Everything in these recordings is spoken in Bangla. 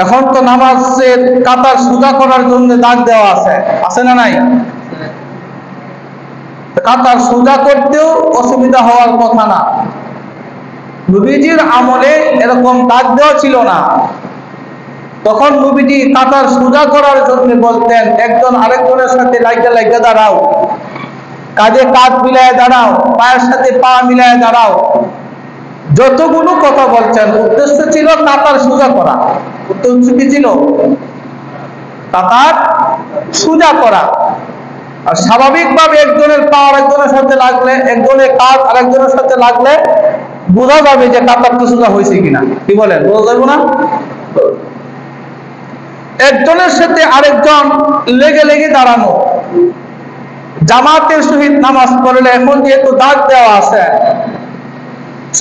এখন তো নামাজের কাতার সোজা করার জন্য দাগ দেওয়া আছে, আছে না নাই? কাতার সোজা করতেও অসুবিধা হওয়ার কথা না। নবীজির আমলে এরকম দাগ দেওয়া ছিল না। তখন নবীজি কাতার সোজা করার জন্য বলতেন, একজন আরেকজনের সাথে লাইগা লাইগা দাঁড়াও, কাঁধে কাঁধ মিলায় দাঁড়াও, পায়ের সাথে পা মিলায় দাঁড়াও। যতগুলো কথা বলছেন, উদ্দেশ্য ছিল কাতার সোজা করা। উদ্দেশ্য কি ছিল? কাতার সোজা করা। আর স্বাভাবিকভাবে একজনের পা আরেকজনের সাথে লাগলে, একজনের কাঁধ আরেকজনের সাথে লাগলে বোঝা যাবে যে কাতারটা সোজা হয়েছে কিনা। কি বলেন? বোঝা যাবে না? একজনের সাথে আরেকজন লেগে লেগে দাঁড়ানো। জামাতের সহিত নামাজ পড়লে এখন যেহেতু দাগ দেওয়া আছে,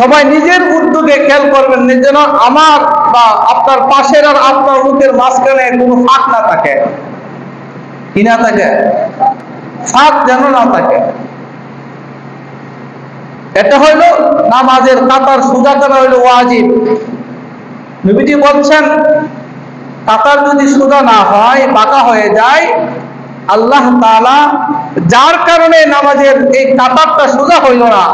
সবাই নিজের উদ্যোগে খেয়াল করবেন যেন আমার বা আপনার পাশের আর আপনার মুখের মাঝখানে কোনো ফাঁক না থাকে। কি না থাকে? ফাঁক যেন না থাকে। এটা হইল নামাজের কাতার সোজা করা হইল ওয়াজিব। নবীজি বলছেন, কাতার যদি সোজা না হয়, বাঁকা হয়ে যায়, আল্লাহ তাআলা যার কারণে নামাজের এই কাতারটা সোজা হইল না,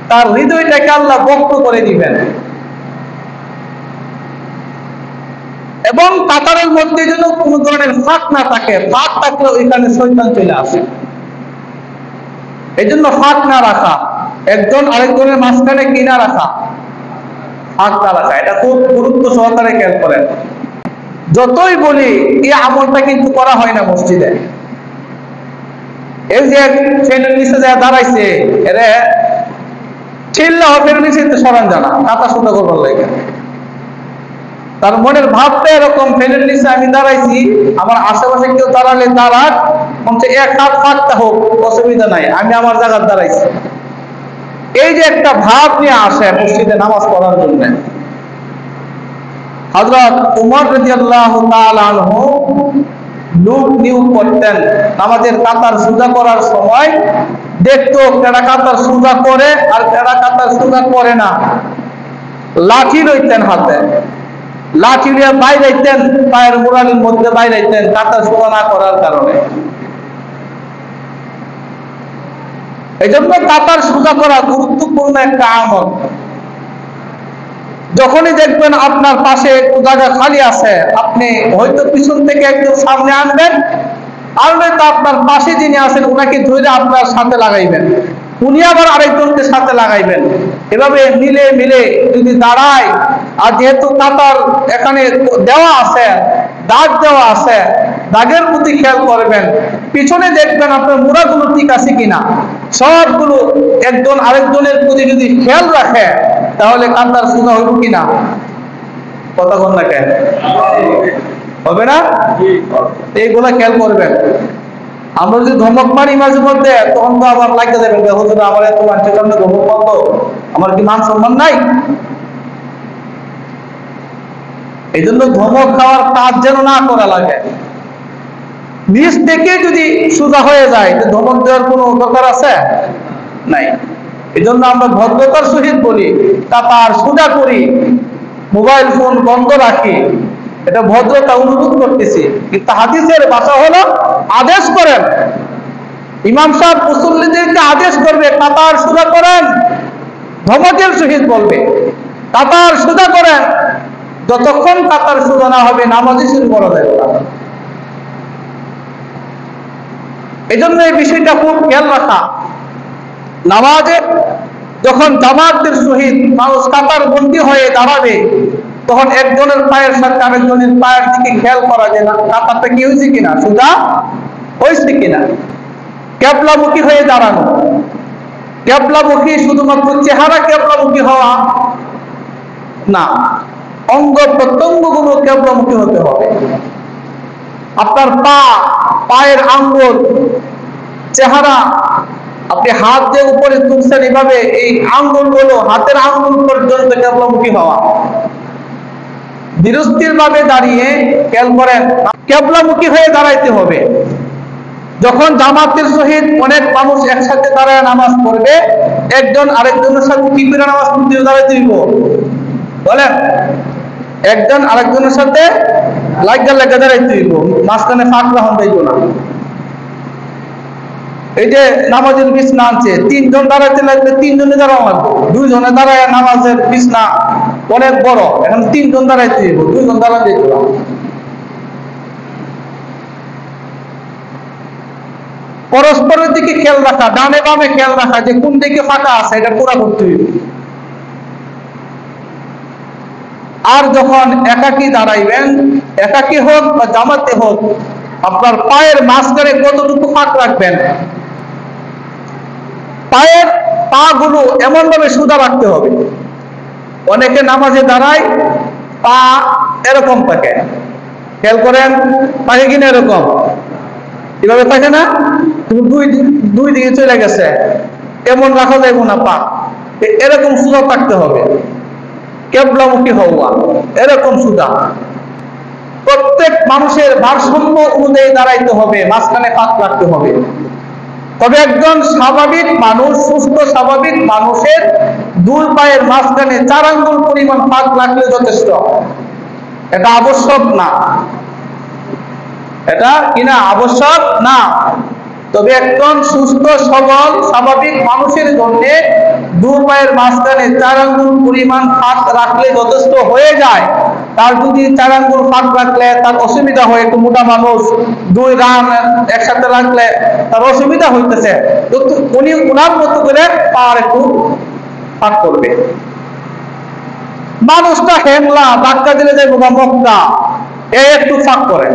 তার হৃদয়টাকে আল্লাহ বক্র করে দিবেন। এবং কাতারের মধ্যে যেন কোন ধরনের ফাঁক না থাকে। ফাঁক থাকলে ওইখানে শয়তান চলে আসে। এই জন্য ফাঁক না রাখা, একজন আরেকজনের মাঝখানে কি না রাখা, ফাঁক না রাখা, এটা খুব গুরুত্ব সহকারে খেয়াল করেন। যতই বলি, এই আমলটা কিন্তু করা হয় না মসজিদে। এই যে ফ্যানের নিচে যা দাঁড়াইছে, এরে চিল্লা ফ্যানের নিচে সরান জানা কাতা সোজা করবার লাগে। তার মনের ভাবটা এরকম, ফ্যানের নিচে আমি দাঁড়াইছি, আমার আশেপাশে কেউ দাঁড়ালে দাঁড়াক, মনে এক হাত ফাঁকটা হোক, অসুবিধা নাই, আমি আমার জায়গায় দাঁড়াইছি। এই যে একটা ভাব নিয়ে আসে মসজিদে নামাজ পড়ার জন্য। হযরত উমর রাদিয়াল্লাহু তাআলা আনহু লোক নিয়োগ করতেন নামাজের কাতার সোজা করার সময়, দেখতো কেডা কাতার সোজা করে আর কেডা কাতার সোজা করে না। লাঠি লইতেন হাতে, লাঠি নিয়ে বাইরাইতেন, পায়ের মুরালির মধ্যে বাইরাইতেন কাতার সোজা না করার কারণে। এই জন্য কাতার সোজা করা গুরুত্বপূর্ণ একটা আমল। যখনই দেখবেন আপনার পাশে একটু জায়গা খালি আছে, আপনি হয়তো পিছন থেকে একদম সামনে আনবেন, আর নয়তো আপনার পাশে যিনি আছেন ওনাকে ধরে আপনার সাথে লাগাইবেন, উনি আবার আরেকজনকে সাথে লাগাইবেন। এভাবে মিলে মিলে যদি দাঁড়ায়, আর যেহেতু কাতার এখানে দেওয়া আছে, দাগ দেওয়া আছে, দাগের প্রতি খেয়াল করবেন, পিছনে দেখবেন আপনার মুড়াগুলো ঠিক আছে কিনা। সবগুলো একজন আরেকজনের প্রতি যদি খেয়াল রাখে, তাহলে কাতার সোজা হইব কিনা? কথা বল না কেন? হবে না? এইগুলা খেয়াল করবেন। আমরা যদি ধমক মারি মাঝে মধ্যে, তখন তো আবার লাগতে যাবেন, হুজুর আমার এত মানুষের সামনে ধমক মারলো, আমার কি মান সম্মান নাই? এই জন্য ধমক খাওয়ার কাজ যেন না করা লাগে। নিজ থেকে যদি সোজা হয়ে যায়, ধমক দেওয়ার কোনো দরকার আছে? নাই। এই জন্য আমরা ভদ্রতার সহিত বলি, কাতার সোজা করি, মোবাইল ফোন বন্ধ রাখি, এটা ভদ্রতা অনুরোধ করতেছি। কিন্তু হাদিসের ভাষা হলো আদেশ করেন। ইমাম সাহেব মুসল্লিদেরকে আদেশ করবে, কাতার সোজা করেন, ধমকের সহিত বলবে কাতার সোজা করেন। যতক্ষণ কাতার সোজা না হবে, নামাজই শুরু করা যাবে না। এই জন্য এই বিষয়টা খুব খেয়াল রাখা। নামাজে যখন জামাতের সহিত মানুষ কাতার বন্দী হয়ে দাঁড়াবে, তখন একজনের পায়ের সাথে আরেকজনের পায়ের দিকে খেয়াল করা যায় না, কাতারটা কি হয়েছে কিনা, সোজা হয়েছে কিনা। ক্যাবলামুখী হয়ে দাঁড়ানো, ক্যাবলামুখী শুধুমাত্র চেহারা ক্যাবলামুখী হওয়া না, অঙ্গ প্রত্যঙ্গ গুলো ক্যাবলামুখী হতে হবে। আপনার পায়ের আঙ্গুল, চেহারা, আপনি হাত যে উপরে তুলছেন, এভাবে এই আঙ্গুল গুলো হাতের আঙ্গুল পর্যন্ত ক্যাবলামুখী হওয়া। ধীরস্থির ভাবে দাঁড়িয়ে খেয়াল করেন, ক্যাবলামুখী হয়ে দাঁড়াইতে হবে। যখন জামাতের সহিত অনেক মানুষ একসাথে দাঁড়ায় নামাজ পড়বে, একজন আরেকজনের সাথে কি করে নামাজ পড়তে দাঁড়াইতে দিব বলেন? একজন আরেকজনের সাথে লাগা লাগা দাঁড়াইতে হইব, মাঝখানে ফাঁক রাখুন যাইব না। এই যে নামাজের বিছনা আনছে, 3 জন দাঁড়াইতে লাগলে 3 জনে দাঁড়ানো লাগবে। 2 জনে দাঁড়ায় নামাজের বিছনা অনেক বড়, এখন 3 জন দাঁড়াইতে হইব, 2 জন দাঁড়াতে হইব না। পরস্পরের দিকে খেয়াল রাখা, ডানে বামে খেয়াল রাখা যে কোন দিকে ফাঁকা আছে, এটা পুরা করতে হইব। আর যখন একাকী দাঁড়াইবেন, একাকী হোক বা জামাতে হোক, আপনার পায়ের মাঝখানে কতটুকু ফাঁক রাখবেন, পায়ের পা গুলো এমন ভাবে সোজা রাখতে হবে। অনেকে নামাজে দাঁড়ায় পা এরকম থাকে, খেয়াল করেন থাকে কিনা, এরকম এভাবে থাকে না, তুমি দুই দিকে চলে গেছে, এমন রাখা যাইব না, পা এরকম সোজা থাকতে হবে, কেবলামুখী হওয়া, এরকম সোজা। প্রত্যেক মানুষের ভারসাম্য অনুযায়ী দাঁড়াইতে হবে, মাঝখানে ফাঁক রাখতে হবে। তবে একজন স্বাভাবিক মানুষ, সুস্থ স্বাভাবিক মানুষের 2 পায়ের মাঝখানে 4 আঙ্গুল পরিমাণ ফাঁক রাখলে যথেষ্ট। এটা আবশ্যক না, এটা কিনা আবশ্যক না। তবে একজন সুস্থ সবল স্বাভাবিক মানুষের জন্য 2 পায়ের মাঝখানে 4 আঙ্গুল পরিমাণ ফাঁক রাখলে যথেষ্ট হয়ে যায়। তার যদি 4 আঙ্গুল ফাঁক রাখলে তার অসুবিধা হয়, একটু মোটা মানুষ 2 রান একসাথে রাখলে তার অসুবিধা হইতেছে, তো উনি ওনার মতো করে পার একটু ফাঁক করবে। মানুষটা হেংলা, ধাক্কা দিলে যাইব মক্কা, এই একটু ফাঁক করে,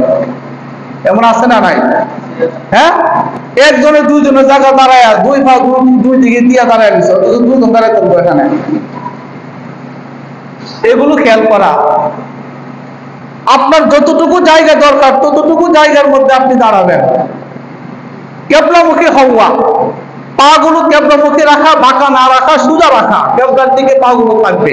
এমন আছে না নাই? হ্যাঁ, একজনে 2 জনের জায়গা দাঁড়ায়, 2 পা 2 দিকে দিয়া দাঁড়ায় গেছে, 2 জন দাঁড়ায় থাকবো এখানে। এগুলো খেয়াল করা, আপনার যতটুকু জায়গা দরকার ততটুকু জায়গার মধ্যে আপনি দাঁড়াবেন। কেবলামুখী হওয়া, পা গুলো কেবলামুখী রাখা, বাঁকা না রাখা, সোজা রাখা, কেবলার দিকে পা গুলো থাকবে।